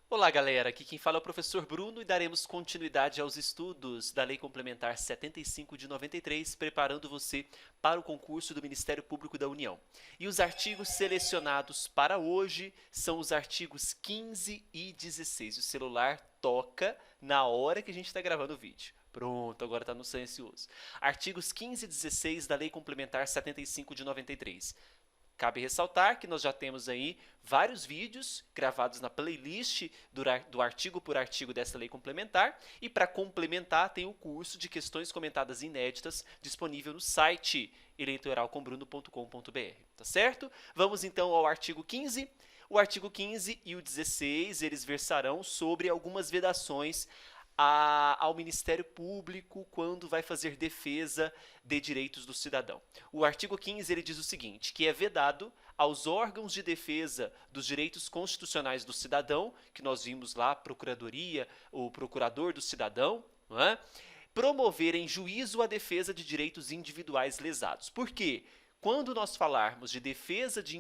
Olá, galera! Aqui quem fala é o professor Bruno e daremos continuidade aos estudos da Lei Complementar 75 de 93, preparando você para o concurso do Ministério Público da União. E os artigos selecionados para hoje são os artigos 15 e 16. O celular toca na hora que a gente está gravando o vídeo. Pronto, agora está no silencioso. Artigos 15 e 16 da Lei Complementar 75 de 93. Cabe ressaltar que nós já temos aí vários vídeos gravados na playlist do artigo por artigo dessa lei complementar, e para complementar tem o curso de questões comentadas inéditas disponível no site eleitoral.combruno.com.br, tá certo? Vamos então ao artigo 15. O artigo 15 e o 16, eles versarão sobre algumas vedações ao Ministério Público quando vai fazer defesa de direitos do cidadão. O artigo 15 ele diz o seguinte, que é vedado aos órgãos de defesa dos direitos constitucionais do cidadão, que nós vimos lá, Procuradoria, o Procurador do Cidadão, não é? Promover em juízo a defesa de direitos individuais lesados. Por quê? Quando nós falarmos de defesa de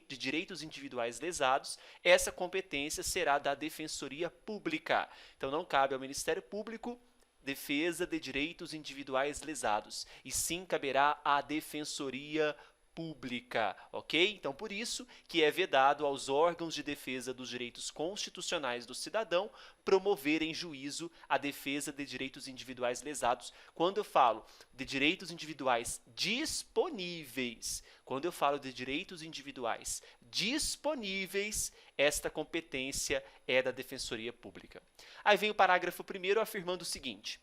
direitos individuais lesados, essa competência será da Defensoria Pública. Então, não cabe ao Ministério Público defesa de direitos individuais lesados, e sim caberá à Defensoria Pública, ok? Então, por isso que é vedado aos órgãos de defesa dos direitos constitucionais do cidadão promover em juízo a defesa de direitos individuais lesados. Quando eu falo de direitos individuais disponíveis, quando eu falo de direitos individuais disponíveis, esta competência é da Defensoria Pública. Aí vem o parágrafo 1º afirmando o seguinte: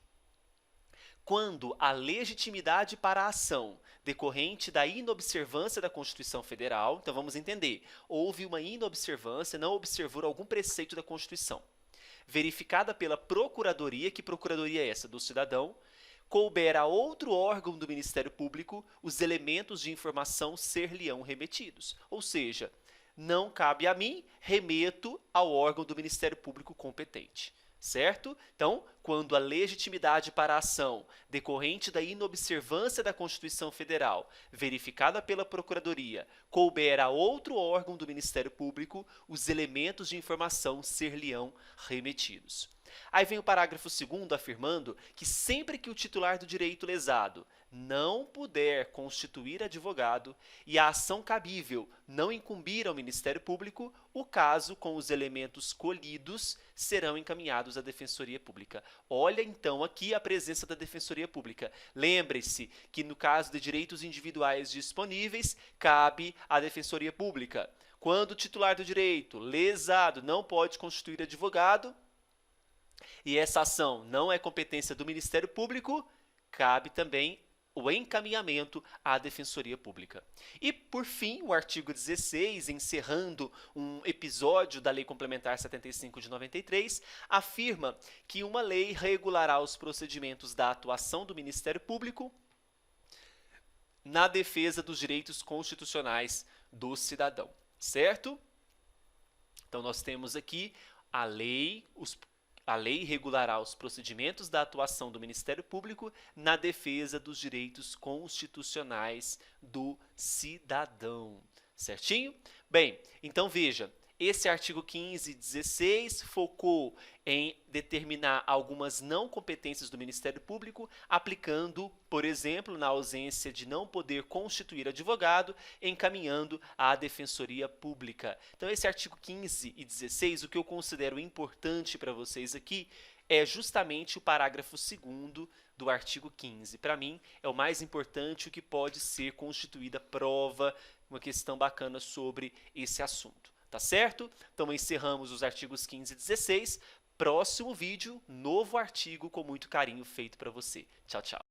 quando a legitimidade para a ação decorrente da inobservância da Constituição Federal, então vamos entender, houve uma inobservância, não observou algum preceito da Constituição, verificada pela Procuradoria, que Procuradoria é essa? Do cidadão, couber a outro órgão do Ministério Público, os elementos de informação ser-lhe-ão remetidos. Ou seja, não cabe a mim, remeto ao órgão do Ministério Público competente. Certo? Então, quando a legitimidade para a ação decorrente da inobservância da Constituição Federal, verificada pela Procuradoria, couber a outro órgão do Ministério Público, os elementos de informação ser-lhe-ão remetidos. Aí vem o parágrafo 2º afirmando que sempre que o titular do direito lesado não puder constituir advogado e a ação cabível não incumbir ao Ministério Público, o caso com os elementos colhidos serão encaminhados à Defensoria Pública. Olha então aqui a presença da Defensoria Pública. Lembre-se que no caso de direitos individuais disponíveis, cabe à Defensoria Pública. Quando o titular do direito lesado não pode constituir advogado, e essa ação não é competência do Ministério Público, cabe também o encaminhamento à Defensoria Pública. E, por fim, o artigo 16, encerrando um episódio da Lei Complementar 75 de 93, afirma que uma lei regulará os procedimentos da atuação do Ministério Público na defesa dos direitos constitucionais do cidadão, certo? Então, nós temos aqui a lei regulará os procedimentos da atuação do Ministério Público na defesa dos direitos constitucionais do cidadão. Certinho? Bem, então veja, esse artigo 15 e 16 focou em determinar algumas não competências do Ministério Público, aplicando, por exemplo, na ausência de não poder constituir advogado, encaminhando à Defensoria Pública. Então, esse artigo 15 e 16, o que eu considero importante para vocês aqui é justamente o parágrafo 2º do artigo 15. Para mim, é o mais importante, o que pode ser constituída prova, uma questão bacana sobre esse assunto. Tá certo? Então, encerramos os artigos 15 e 16. Próximo vídeo, novo artigo com muito carinho feito para você. Tchau, tchau.